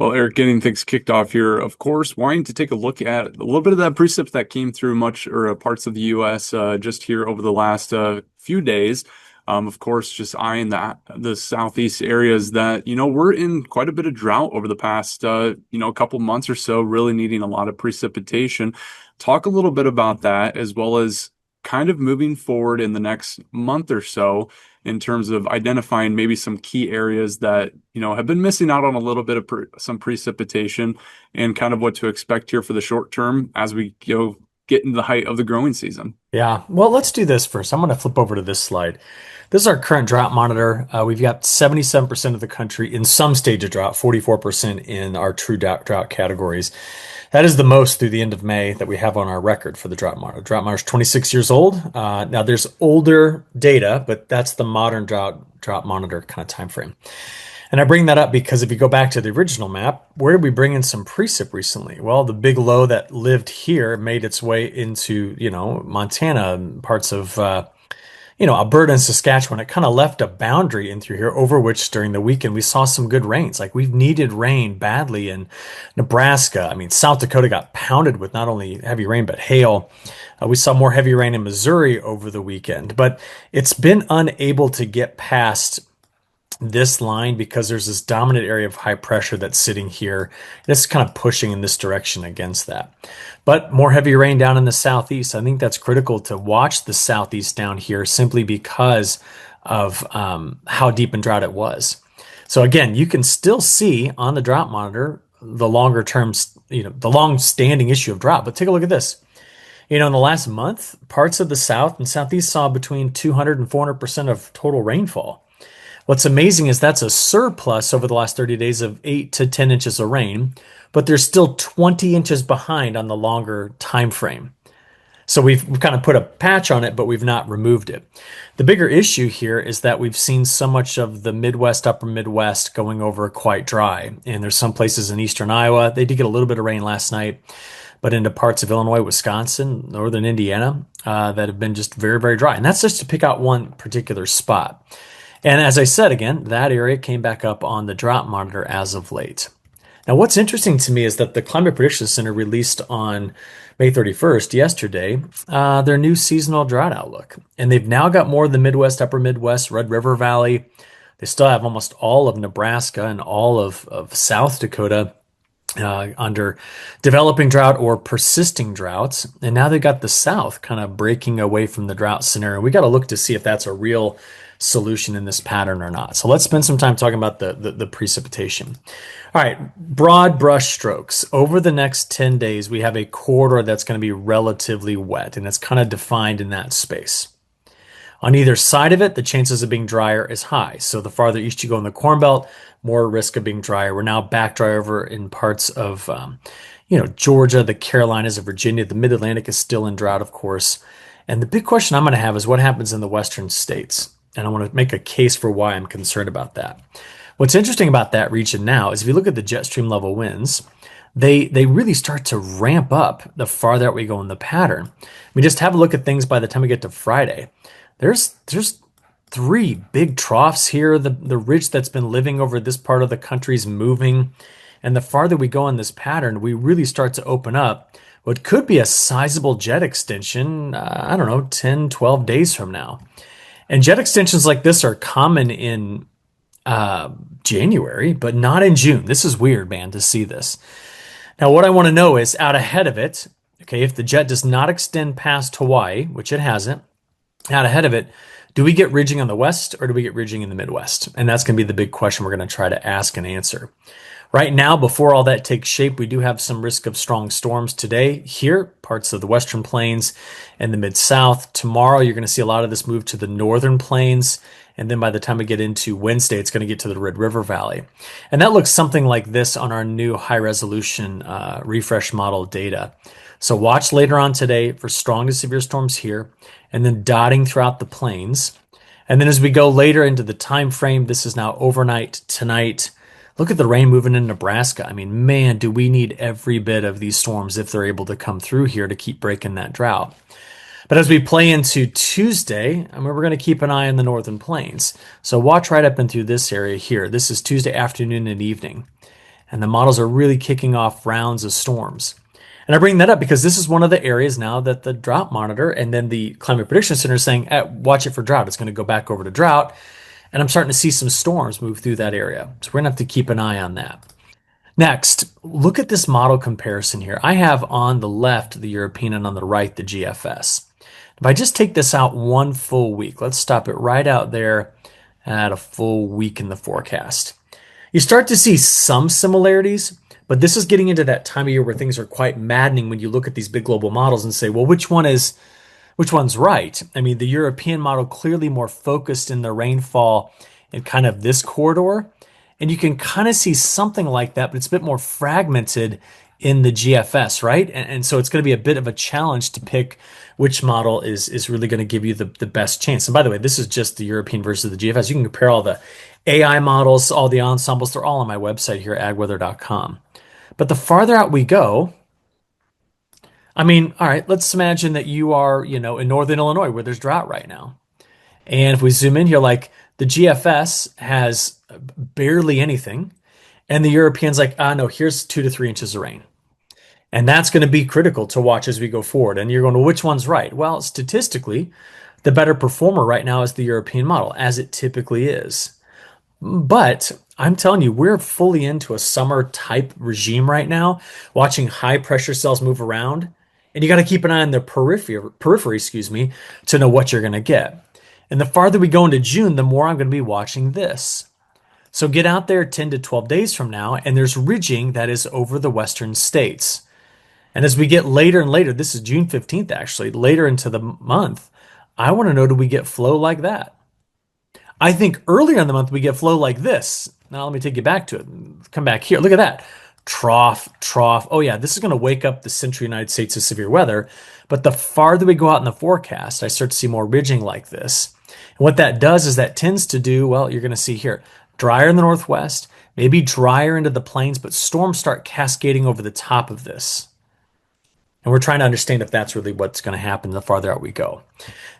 Well, Eric, getting things kicked off here, of course, wanting to take a look at a little bit of that precip that came through much or parts of the U.S. Just here over the last few days. Of course, just eyeing the southeast areas that, we're in quite a bit of drought over the past, couple months or so, really needing a lot of precipitation. Talk a little bit about that, as well as kind of moving forward in the next month or so in terms of identifying maybe some key areas that, have been missing out on a little bit of some precipitation and kind of what to expect here for the short term as we get into the height of the growing season. Yeah, well, let's do this first. I'm going to flip over to this slide. This is our current drought monitor. We've got 77% of the country in some stage of drought, 44% in our true drought categories. That is the most through the end of May that we have on our record for the drought monitor. Drought monitor is 26 years old. Now there's older data, but that's the modern drought monitor kind of time frame. And I bring that up because if you go back to the original map, where did we bring in some precip recently? Well, the big low that lived here made its way into, Montana and parts of, Alberta and Saskatchewan. It kind of left a boundary in through here over which during the weekend we saw some good rains. Like we've needed rain badly in Nebraska. I mean, South Dakota got pounded with not only heavy rain, but hail. We saw more heavy rain in Missouri over the weekend, but it's been unable to get past this line because there's this dominant area of high pressure that's sitting here. It's kind of pushing in this direction against that. But more heavy rain down in the southeast. I think that's critical to watch the southeast down here simply because of how deep in drought it was. So again, you can still see on the drought monitor the longer term, the long standing issue of drought. But take a look at this. In the last month, parts of the south and southeast saw between 200 and 400% of total rainfall. What's amazing is that's a surplus over the last 30 days of 8 to 10 inches of rain, but they're still 20 inches behind on the longer time frame. So we've kind of put a patch on it, but we've not removed it. The bigger issue here is that we've seen so much of the Midwest, upper Midwest going over quite dry. And there's some places in eastern Iowa, they did get a little bit of rain last night, but into parts of Illinois, Wisconsin, northern Indiana, that have been just very, very dry. And that's just to pick out one particular spot. And as I said, again, that area came back up on the drought monitor as of late. Now, what's interesting to me is that the Climate Prediction Center released on May 31st, yesterday, their new seasonal drought outlook. And they've now got more of the Midwest, upper Midwest, Red River Valley. They still have almost all of Nebraska and all of South Dakota under developing drought or persisting droughts. And now they've got the South kind of breaking away from the drought scenario. We got to look to see if that's a real solution in this pattern or not. So let's spend some time talking about the precipitation. All right, broad brush strokes. Over the next 10 days, we have a corridor that's going to be relatively wet, and it's kind of defined in that space. On either side of it, the chances of being drier is high. So the farther east you go in the Corn Belt, more risk of being drier. We're now back dry over in parts of, Georgia, the Carolinas, and Virginia. The Mid-Atlantic is still in drought, of course. And the big question I'm going to have is what happens in the western states? And I want to make a case for why I'm concerned about that. What's interesting about that region now is if you look at the jet stream level winds, they really start to ramp up the farther out we go in the pattern. We just have a look at things by the time we get to Friday. There's 3 big troughs here. The ridge that's been living over this part of the country is moving. And the farther we go in this pattern, we really start to open up what could be a sizable jet extension, 10, 12 days from now. And jet extensions like this are common in January, but not in June. This is weird, man, to see this. Now, what I want to know is out ahead of it, okay, if the jet does not extend past Hawaii, which it hasn't, out ahead of it, do we get ridging on the west or do we get ridging in the Midwest? And that's going to be the big question we're going to try to ask and answer. Right now, before all that takes shape, we do have some risk of strong storms today here, parts of the Western Plains and the Mid-South. Tomorrow, you're going to see a lot of this move to the Northern Plains. And then by the time we get into Wednesday, it's going to get to the Red River Valley. And that looks something like this on our new high-resolution refresh model data. So watch later on today for strong to severe storms here, and then dotting throughout the plains. And then as we go later into the time frame, this is now overnight tonight. Look at the rain moving in Nebraska. I mean, man, do we need every bit of these storms if they're able to come through here to keep breaking that drought. But as we play into Tuesday, we're going to keep an eye on the northern plains. So watch right up and through this area here. This is Tuesday afternoon and evening. And the models are really kicking off rounds of storms. And I bring that up because this is one of the areas now that the drought monitor and then the climate prediction center is saying, watch it for drought. It's going to go back over to drought. And I'm starting to see some storms move through that area. So we're going to have to keep an eye on that. Next, look at this model comparison here. I have on the left the European and on the right the GFS. If I just take this out one full week, let's stop it right out there at a full week in the forecast. You start to see some similarities, but this is getting into that time of year where things are quite maddening when you look at these big global models and say, well, which one's right? I mean, the European model clearly more focused in the rainfall in kind of this corridor, and you can kind of see something like that, but it's a bit more fragmented in the GFS, right? And so it's going to be a bit of a challenge to pick which model is really going to give you the best chance. And by the way, this is just the European versus the GFS. You can compare all the AI models, all the ensembles, they're all on my website here, agweather.com. But the farther out we go, I mean, all right, let's imagine that you are, in northern Illinois where there's drought right now. And if we zoom in here, like the GFS has barely anything, and the European's like, no, here's 2 to 3 inches of rain. And that's going to be critical to watch as we go forward. And you're going, well, which one's right? Well, statistically, the better performer right now is the European model, as it typically is. But I'm telling you, we're fully into a summer type regime right now, watching high pressure cells move around. And you got to keep an eye on the periphery, to know what you're going to get. And the farther we go into June, the more I'm going to be watching this. So get out there 10 to 12 days from now, and there's ridging that is over the western states. And as we get later and later, this is June 15th actually, later into the month, I want to know, do we get flow like that? I think earlier in the month we get flow like this. Now let me take you back to it. Come back here. Look at that. Trough, trough. Oh yeah, this is going to wake up the central United States to severe weather. But the farther we go out in the forecast, I start to see more ridging like this. And what that does is that tends to do, well, you're going to see here, drier in the northwest, maybe drier into the plains, but storms start cascading over the top of this. And we're trying to understand if that's really what's going to happen the farther out we go.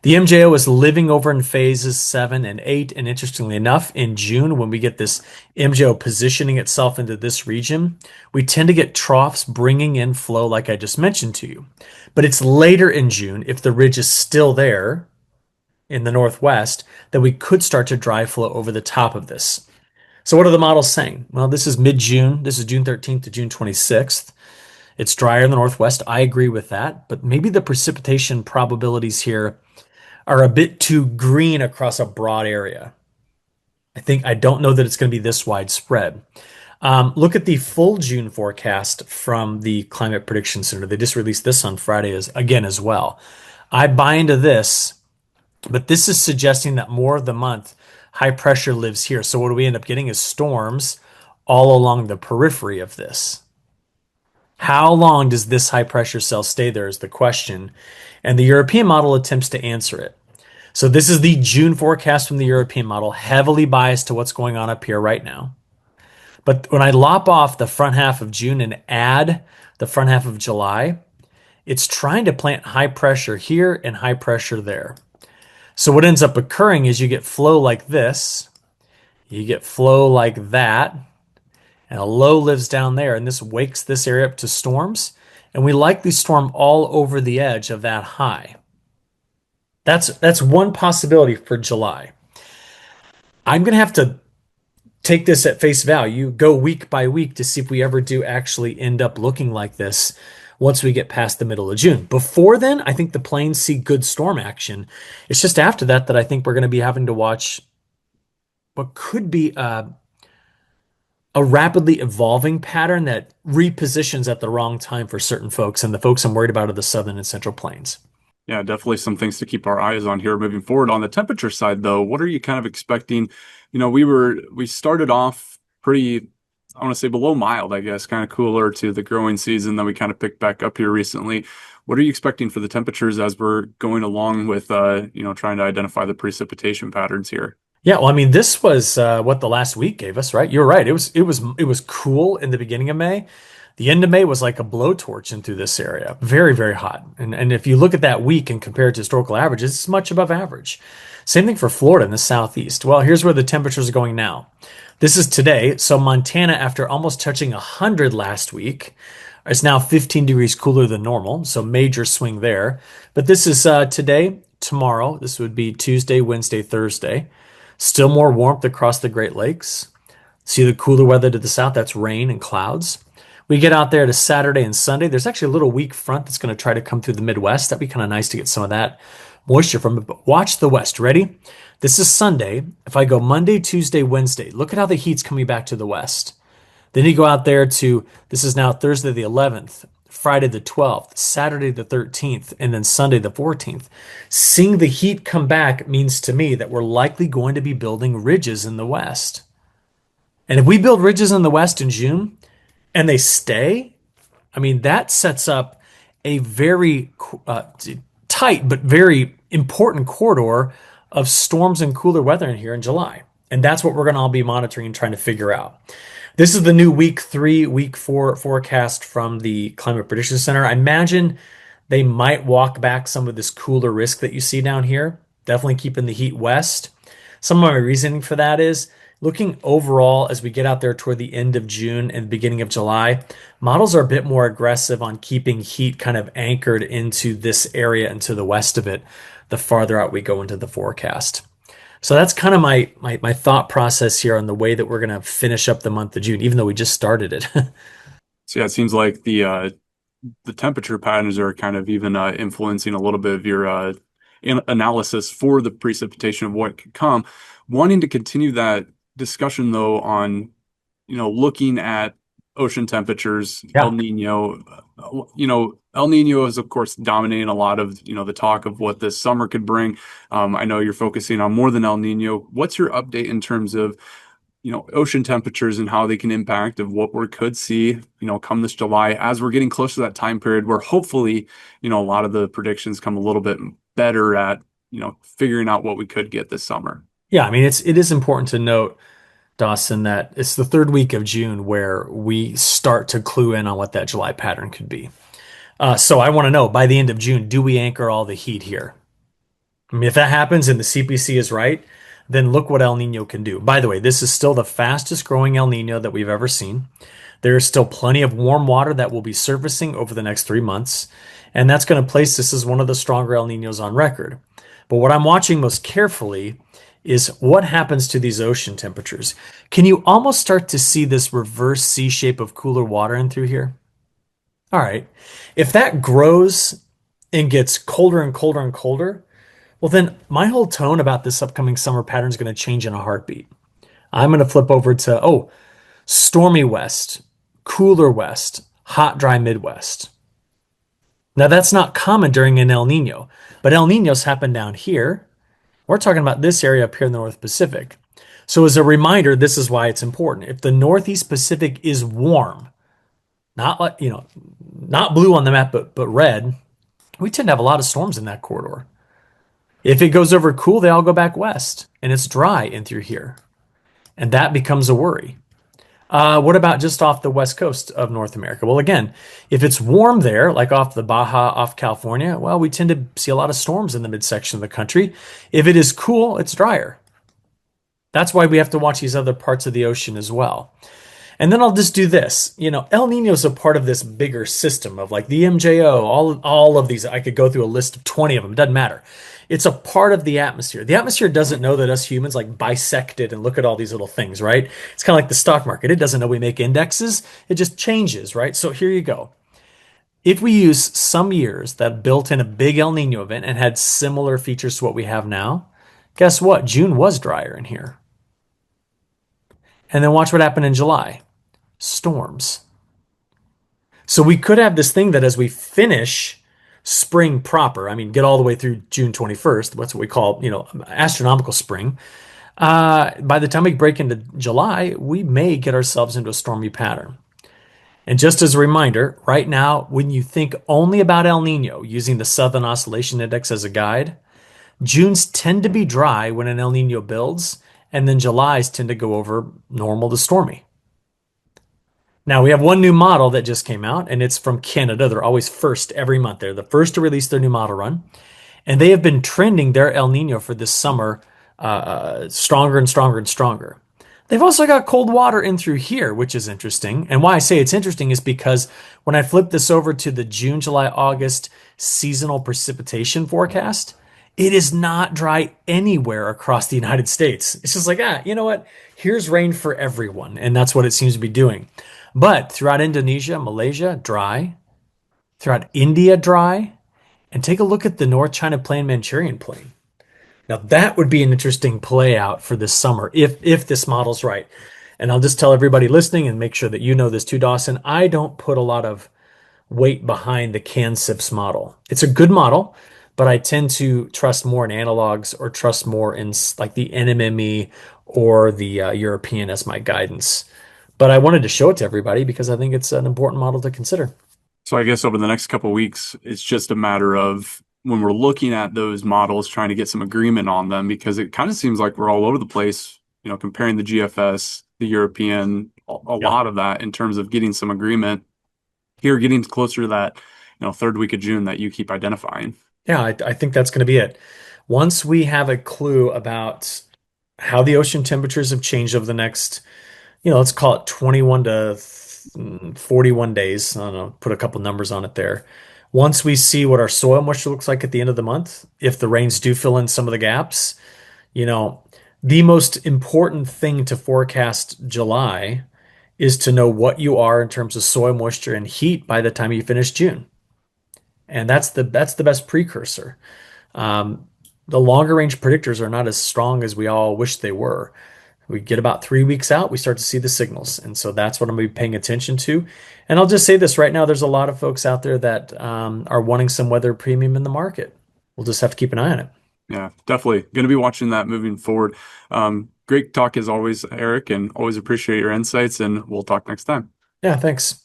The MJO is living over in phases 7 and 8. And interestingly enough, in June, when we get this MJO positioning itself into this region, we tend to get troughs bringing in flow like I just mentioned to you. But it's later in June, if the ridge is still there in the northwest, that we could start to dry flow over the top of this. So what are the models saying? Well, this is mid-June. This is June 13th to June 26th. It's drier in the northwest. I agree with that, but maybe the precipitation probabilities here are a bit too green across a broad area. I don't know that it's going to be this widespread. Look at the full June forecast from the Climate Prediction Center. They just released this on Friday as well. I buy into this, but this is suggesting that more of the month high pressure lives here. So what do we end up getting is storms all along the periphery of this. How long does this high pressure cell stay there is the question. And the European model attempts to answer it. So this is the June forecast from the European model, heavily biased to what's going on up here right now. But when I lop off the front half of June and add the front half of July, it's trying to plant high pressure here and high pressure there. So what ends up occurring is you get flow like this, you get flow like that, and a low lives down there, and this wakes this area up to storms, and we likely storm all over the edge of that high. That's one possibility for July. I'm going to have to take this at face value, go week by week to see if we ever do actually end up looking like this once we get past the middle of June. Before then, I think the plains see good storm action. It's just after that I think we're going to be having to watch what could be a rapidly evolving pattern that repositions at the wrong time for certain folks. And the folks I'm worried about are the southern and central plains. Yeah, definitely some things to keep our eyes on here moving forward. On the temperature side, though, what are you kind of expecting? We started off pretty, I want to say below mild, I guess, kind of cooler to the growing season. Then we kind of picked back up here recently. What are you expecting for the temperatures as we're going along with, trying to identify the precipitation patterns here? Yeah, well, I mean, this was what the last week gave us, right? You're right. It was cool in the beginning of May. The end of May was like a blowtorch into this area. Very, very hot. And if you look at that week and compare it to historical averages, it's much above average. Same thing for Florida in the southeast. Well, here's where the temperatures are going now. This is today. So Montana, after almost touching 100 last week, is now 15 degrees cooler than normal. So major swing there. But this is today, tomorrow. This would be Tuesday, Wednesday, Thursday. Still more warmth across the Great Lakes. See the cooler weather to the south, that's rain and clouds. We get out there to Saturday and Sunday. There's actually a little weak front that's going to try to come through the Midwest. That'd be kind of nice to get some of that moisture from it. But watch the West. Ready? This is Sunday. If I go Monday, Tuesday, Wednesday, look at how the heat's coming back to the West. Then you go out there to, this is now Thursday the 11th, Friday the 12th, Saturday the 13th, and then Sunday the 14th. Seeing the heat come back means to me that we're likely going to be building ridges in the West. And if we build ridges in the West in June and they stay, I mean, that sets up a very tight but very important corridor of storms and cooler weather in here in July. And that's what we're going to all be monitoring and trying to figure out. This is the new week 3, week 4 forecast from the Climate Prediction Center. I imagine they might walk back some of this cooler risk that you see down here, definitely keeping the heat west. Some of my reasoning for that is looking overall as we get out there toward the end of June and beginning of July, models are a bit more aggressive on keeping heat kind of anchored into this area and to the west of it, the farther out we go into the forecast. So that's kind of my thought process here on the way that we're going to finish up the month of June, even though we just started it. So yeah, it seems like the temperature patterns are kind of even influencing a little bit of your analysis for the precipitation of what could come. Wanting to continue that discussion though on, looking at ocean temperatures, Yeah. El Nino, El Nino is of course dominating a lot of, the talk of what this summer could bring. I know you're focusing on more than El Nino. What's your update in terms of, ocean temperatures and how they can impact of what we could see, come this July as we're getting close to that time period where hopefully, a lot of the predictions come a little bit better at, figuring out what we could get this summer. Yeah, I mean, it is important to note, Dawson, that it's the third week of June where we start to clue in on what that July pattern could be. So I want to know by the end of June, do we anchor all the heat here? I mean, if that happens and the CPC is right, then look what El Nino can do. By the way, this is still the fastest growing El Nino that we've ever seen. There is still plenty of warm water that will be surfacing over the next 3 months, and that's going to place this as one of the stronger El Ninos on record. But what I'm watching most carefully is what happens to these ocean temperatures. Can you almost start to see this reverse C shape of cooler water in through here? All right. If that grows and gets colder and colder and colder, well, then my whole tone about this upcoming summer pattern is going to change in a heartbeat. I'm going to flip over to, stormy west, cooler west, hot, dry Midwest. Now, that's not common during an El Nino, but El Ninos happen down here. We're talking about this area up here in the North Pacific. So as a reminder, this is why it's important. If the Northeast Pacific is warm, not like, not blue on the map, but red, we tend to have a lot of storms in that corridor. If it goes over cool, they all go back west and it's dry in through here. And that becomes a worry. What about just off the west coast of North America? Well, again, if it's warm there, like off the Baja, off California, well, we tend to see a lot of storms in the midsection of the country. If it is cool, it's drier. That's why we have to watch these other parts of the ocean as well. And then I'll just do this. El Nino is a part of this bigger system of like the MJO, all of these. I could go through a list of 20 of them. It doesn't matter. It's a part of the atmosphere. The atmosphere doesn't know that us humans like bisect it and look at all these little things, right? It's kind of like the stock market. It doesn't know we make indexes. It just changes, right? So here you go. If we use some years that built in a big El Nino event and had similar features to what we have now, guess what? June was drier in here. And then watch what happened in July. Storms. So we could have this thing that as we finish spring proper, I mean, get all the way through June 21st, that's what we call, astronomical spring. By the time we break into July, we may get ourselves into a stormy pattern. And just as a reminder, right now, when you think only about El Nino using the Southern Oscillation Index as a guide, Junes tend to be dry when an El Nino builds, and then Julys tend to go over normal to stormy. Now, we have one new model that just came out, and it's from Canada. They're always first every month. They're the first to release their new model run. And they have been trending their El Nino for this summer stronger and stronger and stronger. They've also got cold water in through here, which is interesting. And why I say it's interesting is because when I flip this over to the June, July, August seasonal precipitation forecast, it is not dry anywhere across the United States. It's just like, you know what? Here's rain for everyone. And that's what it seems to be doing. But throughout Indonesia, Malaysia, dry. Throughout India, dry. And take a look at the North China Plain, Manchurian Plain. Now that would be an interesting play out for this summer if this model's right. And I'll just tell everybody listening and make sure that you know this too, Dawson. I don't put a lot of weight behind the CANSIPS model. It's a good model, but I tend to trust more in analogs or trust more in like the NMME or the European as my guidance. But I wanted to show it to everybody because I think it's an important model to consider. So I guess over the next couple of weeks, it's just a matter of when we're looking at those models, trying to get some agreement on them because it kind of seems like we're all over the place, comparing the GFS, the European, a Yeah. lot of that in terms of getting some agreement here, getting closer to that, third week of June that you keep identifying. Yeah, I think that's going to be it. Once we have a clue about how the ocean temperatures have changed over the next, let's call it 21 to 41 days. I don't know, put a couple numbers on it there. Once we see what our soil moisture looks like at the end of the month, if the rains do fill in some of the gaps, you know, the most important thing to forecast July is to know what you are in terms of soil moisture and heat by the time you finish June. And that's the best precursor. Um, the longer range predictors are not as strong as we all wish they were. We get about 3 weeks out, we start to see the signals. And so that's what I'm going to be paying attention to. And I'll just say this right now, there's a lot of folks out there that are wanting some weather premium in the market. We'll just have to keep an eye on it. Yeah, definitely going to be watching that moving forward. Great talk as always, Eric, and always appreciate your insights, and we'll talk next time. Yeah, thanks.